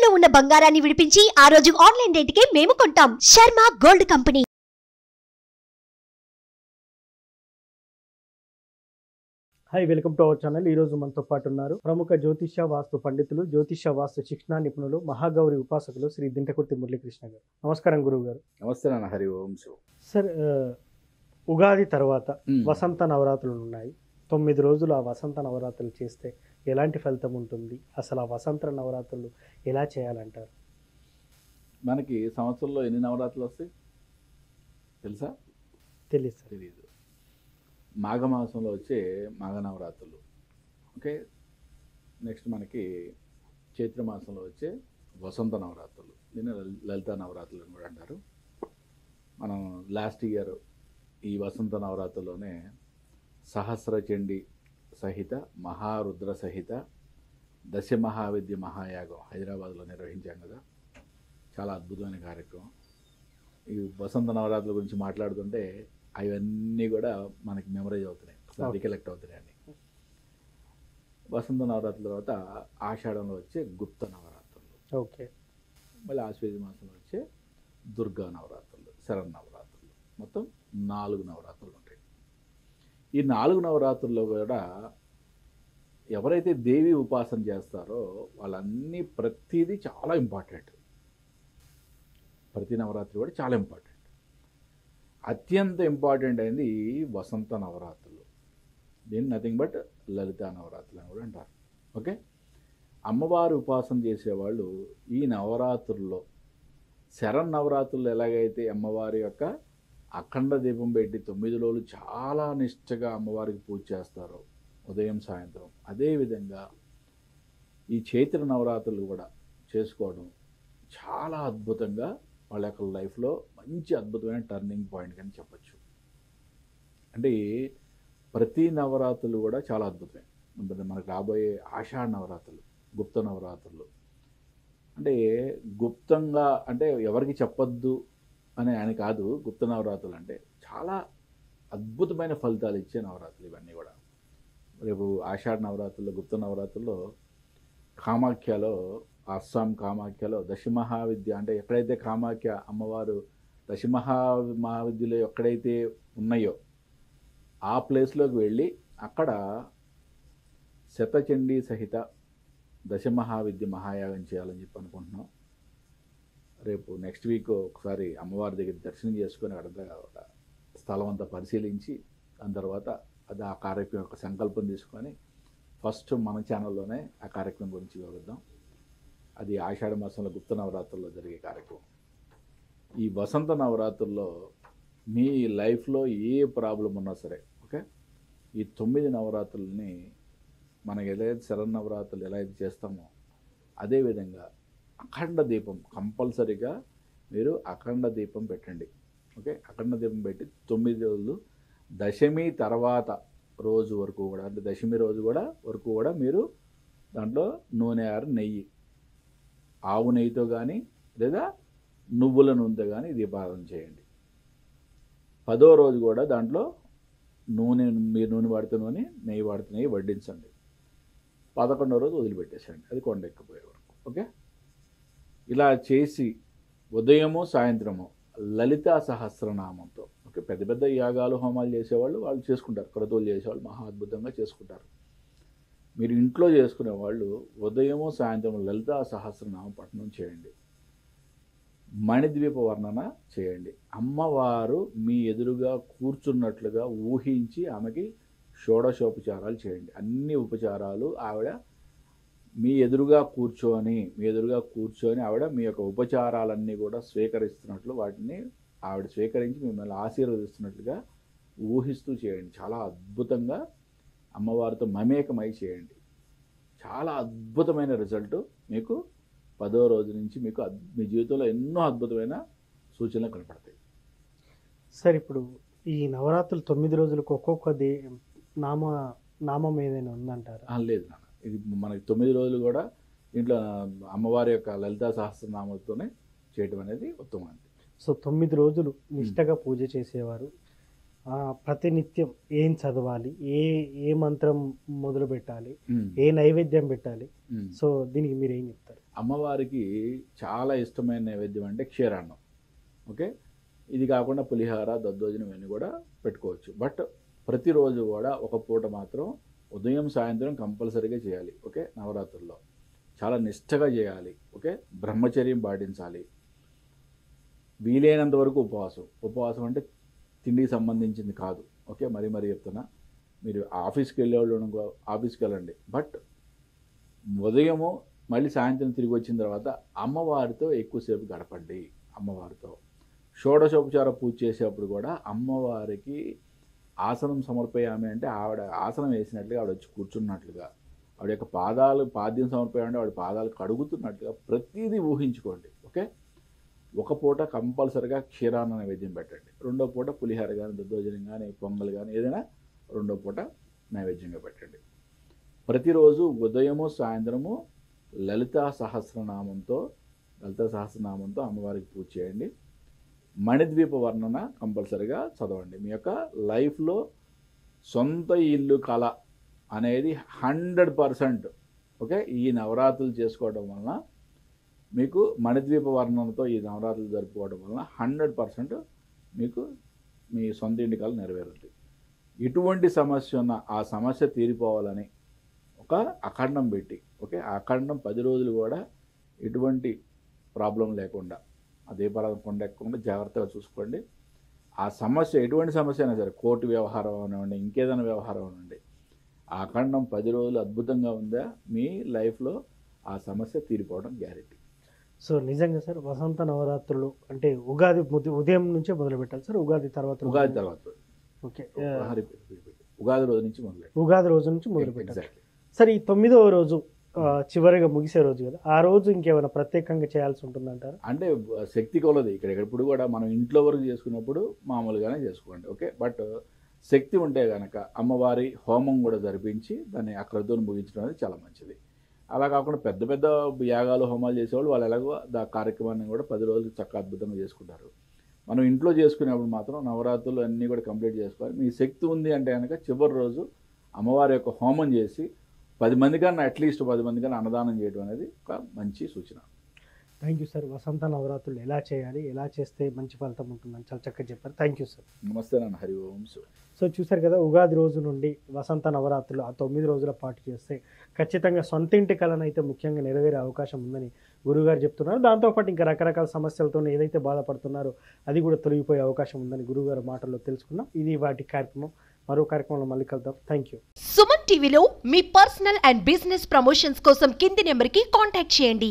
తాకట్టులో ఉన్న బంగారాన్ని విడిపించి ఆ రోజు ఆన్లైన్ రేటుకే మేము కొంటాం. Sharma gold company. Hi, welcome to our channel. ఈరోజు మనతో పాటు ఉన్నారు ప్రముఖ జ్యోతిష వాస్తు పండితులు, జ్యోతిష వాస్తు శిక్షణ నిపుణులు, మహాగౌరి ఉపాసకులు శ్రీ దింటకుర్తి మురళీకృష్ణ గారు. నమస్కారం గురువు గారు. నమస్తే నాన్న. హరి ఓం శివ. సార్, ఉగాది తర్వాత వసంత నవరాత్రులు ఉన్నాయి. 9 రోజులు ఆ వసంత నవరాత్రులు చేస్తే ఎలాంటి ఫలితం ఉంటుంది? అసలు ఆ వసంత నవరాత్రులు ఎలా చేయాలంటారు? మనకి సంవత్సరంలో ఎన్ని నవరాత్రులు వస్తాయి తెలుసా? తెలియదు సార్. తెలియదు. మాఘమాసంలో వచ్చే మాఘ నవరాత్రులు, ఓకే. నెక్స్ట్ మనకి చైత్రమాసంలో వచ్చే వసంత నవరాత్రులు, దీన్ని లలిత నవరాత్రులు అని కూడా అంటారు. మనం లాస్ట్ ఇయర్ ఈ వసంత నవరాత్రుల్లోనే సహస్రచండి సహిత మహారుద్ర సహిత దశ మహావిద్య మహాయాగం హైదరాబాద్లో నిర్వహించాం కదా. చాలా అద్భుతమైన కార్యక్రమం. ఈ వసంత నవరాత్రుల గురించి మాట్లాడుతుంటే అవన్నీ కూడా మనకి మెమరైజ్ అవుతున్నాయి, రికలెక్ట్ అవుతున్నాయి అన్ని. వసంత నవరాత్రుల తర్వాత ఆషాఢంలో వచ్చే గుప్త నవరాత్రులు, ఓకే. మళ్ళీ ఆశ్వేజ మాసంలో వచ్చే దుర్గా నవరాత్రులు, శరన్నవరాత్రులు, మొత్తం 4 నవరాత్రులు ఉంటాయి. ఈ 4 నవరాత్రుల్లో కూడా ఎవరైతే దేవి ఉపాసన చేస్తారో వాళ్ళన్నీ ప్రతిదీ చాలా ఇంపార్టెంట్. ప్రతి నవరాత్రి కూడా చాలా ఇంపార్టెంట్. అత్యంత ఇంపార్టెంట్ అయింది ఈ వసంత నవరాత్రులు. దీన్ని నథింగ్ బట్ లలిత నవరాత్రులు అని కూడా అంటారు, ఓకే. అమ్మవారి ఉపాసన చేసేవాళ్ళు ఈ నవరాత్రుల్లో శరన్నవరాత్రులు ఎలాగైతే అమ్మవారి యొక్క అఖండ దీపం పెట్టి 9 రోజులు చాలా నిష్టగా అమ్మవారికి పూజ చేస్తారో ఉదయం సాయంత్రం, అదేవిధంగా ఈ చైత్ర నవరాత్రులు కూడా చేసుకోవడం చాలా అద్భుతంగా వాళ్ళ యొక్క లైఫ్లో మంచి అద్భుతమైన టర్నింగ్ పాయింట్ అని చెప్పచ్చు. అంటే ప్రతి నవరాత్రులు కూడా చాలా అద్భుతమే. మనకు రాబోయే ఆషాఢ నవరాత్రులు, గుప్త నవరాత్రులు అంటే గుప్తంగా అంటే ఎవరికి చెప్పొద్దు అని కాదు. గుప్త నవరాత్రులు అంటే చాలా అద్భుతమైన ఫలితాలు ఇచ్చే నవరాత్రులు ఇవన్నీ కూడా. రేపు ఆషాఢ నవరాత్రుల్లో, గుప్త నవరాత్రుల్లో కామాఖ్యలో, అస్సాం కామాఖ్యలో దశమహావిద్య అంటే ఎక్కడైతే కామాఖ్య అమ్మవారు మహావిద్యలో ఎక్కడైతే ఉన్నాయో ఆ ప్లేస్లోకి వెళ్ళి అక్కడ శతచండీ సహిత దశమహావిద్య మహాయాగం చేయాలని చెప్పి అనుకుంటున్నాం. రేపు నెక్స్ట్ వీక్ ఒకసారి అమ్మవారి దగ్గర దర్శనం చేసుకొని అక్కడ స్థలం అంతా పరిశీలించి దాని తర్వాత అది ఆ కార్యక్రమం యొక్క సంకల్పం తీసుకొని ఫస్ట్ మన ఛానల్లోనే ఆ కార్యక్రమం గురించి వివరిద్దాం. అది ఆషాఢ మాసంలో గుప్త నవరాత్రుల్లో జరిగే కార్యక్రమం. ఈ వసంత నవరాత్రుల్లో మీ లైఫ్లో ఏ ప్రాబ్లం ఉన్నా సరే, ఓకే, ఈ 9 నవరాత్రులని మనకి ఎలా అయితే శరన్నవరాత్రులు ఎలా అయితే చేస్తామో అదేవిధంగా అఖండ దీపం కంపల్సరీగా మీరు అఖండ దీపం పెట్టండి, ఓకే. అఖండ దీపం పెట్టి 9 రోజులు దశమి తర్వాత రోజు వరకు కూడా, అంటే దశమి రోజు వరకు కూడా మీరు దాంట్లో నూనె నెయ్యి, ఆవు నెయ్యితో కానీ లేదా నువ్వుల నూనెతో కానీ దీపారాధన చేయండి. 10వ రోజు కూడా దాంట్లో మీరు నూనె వాడితే నూనె, నెయ్యి వాడితే నెయ్యి వడ్డించండి. 11వ రోజు వదిలిపెట్టేసండి, అది కొండ ఎక్కిపోయే వరకు, ఓకే. ఇలా చేసి ఉదయము సాయంత్రము లలితా సహస్రనామంతో, ఓకే. పెద్ద పెద్ద యాగాలు హోమాలు చేసేవాళ్ళు వాళ్ళు చేసుకుంటారు, క్రతువులు చేసేవాళ్ళు మహా అద్భుతంగా చేసుకుంటారు. మీరు ఇంట్లో చేసుకునే వాళ్ళు ఉదయము సాయంత్రం లలితా సహస్రనామం పఠనం చేయండి, మణిద్వీప వర్ణన చేయండి. అమ్మవారు మీ ఎదురుగా కూర్చున్నట్లుగా ఊహించి ఆమెకి షోడశోపచారాలు చేయండి. అన్ని ఉపచారాలు ఆవిడ మీ ఎదురుగా కూర్చొని ఆవిడ మీ యొక్క ఉపచారాలన్నీ కూడా స్వీకరిస్తున్నట్లు, వాటిని ఆవిడ స్వీకరించి మిమ్మల్ని ఆశీర్వదిస్తున్నట్లుగా ఊహిస్తూ చేయండి. చాలా అద్భుతంగా అమ్మవారితో మమేకమై చేయండి. చాలా అద్భుతమైన రిజల్ట్ మీకు 10వ రోజు నుంచి మీకు మీ జీవితంలో ఎన్నో అద్భుతమైన సూచనలు కనపడతాయి. సార్, ఇప్పుడు ఈ నవరాత్రులు 9 రోజులకు ఒక్కొక్కది నామం ఏదైనా ఉందంటారా? లేదు నాన్న, ఇది మనకి 9 రోజులు కూడా ఇంట్లో అమ్మవారి యొక్క లలితా సహస్రనామంతోనే చేయడం అనేది ఉత్తమం. సో 9 రోజులు నిష్టగా పూజ చేసేవారు ప్రతినిత్యం ఏం చదవాలి, ఏ మంత్రం మొదలు పెట్టాలి, ఏ నైవేద్యం పెట్టాలి, సో దీనికి మీరు ఏం చెప్తారు? అమ్మవారికి చాలా ఇష్టమైన నైవేద్యం అంటే క్షీరాన్నం. ఓకే, ఇది కాకుండా పులిహార, దద్దోజనం ఇవన్నీ కూడా పెట్టుకోవచ్చు. బట్ ప్రతిరోజు కూడా ఒక పూట మాత్రం ఉదయం సాయంత్రం కంపల్సరీగా చేయాలి. ఓకే, నవరాత్రుల్లో చాలా నిష్టగా చేయాలి. ఓకే, బ్రహ్మచర్యం పాటించాలి. వీలైనంత వరకు ఉపవాసం అంటే తిండికి సంబంధించింది కాదు. ఓకే, మరీ చెప్తున్నా, మీరు ఆఫీస్కి వెళ్ళేవాళ్ళు ఆఫీస్కి వెళ్ళండి, బట్ ఉదయము మళ్ళీ సాయంత్రం తిరిగి వచ్చిన తర్వాత అమ్మవారితో ఎక్కువసేపు గడపండి. అమ్మవారితో షోడశోపచార పూజ చేసేటప్పుడు కూడా అమ్మవారికి ఆసనం సమర్పయామి అంటే ఆవిడ ఆసనం వేసినట్లుగా ఆవిడ వచ్చి కూర్చున్నట్లుగా, ఆవిడ యొక్క పాద్యం సమర్పయామంటే ఆవిడ పాదాలు కడుగుతున్నట్లుగా ప్రతిదీ ఊహించుకోండి. ఓకే, ఒక పూట కంపల్సరిగా క్షీరాన్న నైవేద్యం పెట్టండి. రెండో పూట పులిహార కానీ, దద్దోజనం కానీ, పొంగల్ కానీ ఏదైనా రెండో పూట నైవేద్యంగా పెట్టండి. ప్రతిరోజు ఉదయము సాయంత్రము లలితా సహస్రనామంతో అమ్మవారికి పూజ చేయండి. మణిద్వీప వర్ణన కంపల్సరిగా చదవండి. మీ యొక్క లైఫ్లో సొంత ఇల్లు కళ అనేది 100%. ఓకే, ఈ నవరాత్రులు చేసుకోవడం వలన మీకు మణిద్వీప వర్ణనతో ఈ నవరాత్రులు జరుపుకోవడం వలన 100% మీకు మీ సొంత ఇంటి కళ నెరవేరుతుంది. ఎటువంటి సమస్య ఉన్నా ఆ సమస్య తీరిపోవాలని ఒక అఖండం పెట్టి, ఓకే, ఆ అఖండం 10 రోజులు కూడా ఎటువంటి ప్రాబ్లం లేకుండా, అదే పరం కొండెక్కకుండా జాగ్రత్తగా చూసుకోండి. ఆ సమస్య ఎటువంటి సమస్య అయినా సరే, కోర్టు వ్యవహారం అనివ్వండి, ఇంకేదైనా వ్యవహారం అనివ్వండి, ఆ అఖండం 10 రోజులు అద్భుతంగా ఉందా మీ లైఫ్లో ఆ సమస్య తీరిపోవడం గ్యారెంటీ. సో నిజంగా సార్, వసంత నవరాత్రులు అంటే ఉగాది ఉదయం నుంచే మొదలు పెట్టాలి సార్? ఉగాది తర్వాత ఓకే, ఉగాది రోజు నుంచి మొదలు పెట్టాలి సార్. ఈ 9వ రోజు చివరిగా ముగిసే రోజు కదా, ఆ రోజు ఇంకేమైనా ప్రత్యేకంగా చేయాల్సి ఉంటుందంటారు? అంటే శక్తి కొలది ఇప్పుడు కూడా మనం ఇంట్లో వరకు చేసుకున్నప్పుడు మామూలుగానే చేసుకోండి. ఓకే, బట్ శక్తి ఉంటే కనుక అమ్మవారి హోమం కూడా జరిపించి దాన్ని ఆ క్రతువును ముగించడం అనేది చాలా మంచిది. అలా కాకుండా పెద్ద పెద్ద యాగాలు, హోమాలు చేసేవాళ్ళు వాళ్ళు ఎలాగో ఆ కార్యక్రమాన్ని కూడా 10 రోజులు చక్కగా అద్భుతంగా చేసుకుంటారు. మనం ఇంట్లో చేసుకునేప్పుడు మాత్రం నవరాత్రులు అన్నీ కూడా కంప్లీట్ చేసుకోవాలి. మీ శక్తి ఉంది అంటే కనుక చివరి రోజు అమ్మవారి యొక్క హోమం చేసి 10 మంది కన్నా, అట్లీస్ట్ 10 మంది కన్నా అన్నదానం చేయడం అనేది ఒక మంచి సూచన. Thank you sir. వసంత నవరాత్రులు ఎలా చేయాలి, ఎలా చేస్తే మంచి ఫలితం ఉంటుందని చాలా చక్కగా చెప్పారు. Thank you sir. నమస్తే నాన్న. హరి ఓం. సో చూసారు కదా, ఉగాది రోజు నుండి వసంత నవరాత్రులు ఆ 9 రోజుల పాటు చేస్తే ఖచ్చితంగా సొంత ఇంటి కళను అయితే ముఖ్యంగా నెరవేరే అవకాశం ఉందని గురువుగారు చెప్తున్నారు. దాంతోపాటు ఇంకా రకరకాల సమస్యలతో ఏదైతే బాధపడుతున్నారో అది కూడా తొలగిపోయే అవకాశం ఉందని గురువుగారు మాటల్లో తెలుసుకున్నాం. ఇది వాటి కార్యక్రమం. మరో కార్యక్రమంలో మళ్ళీ కలుద్దాం. Thank you. సుమన్ టీవీలో మీ పర్సనల్ అండ్ బిజినెస్ ప్రమోషన్స్ కోసం కింది నెంబర్కి కాంటాక్ట్ చేయండి.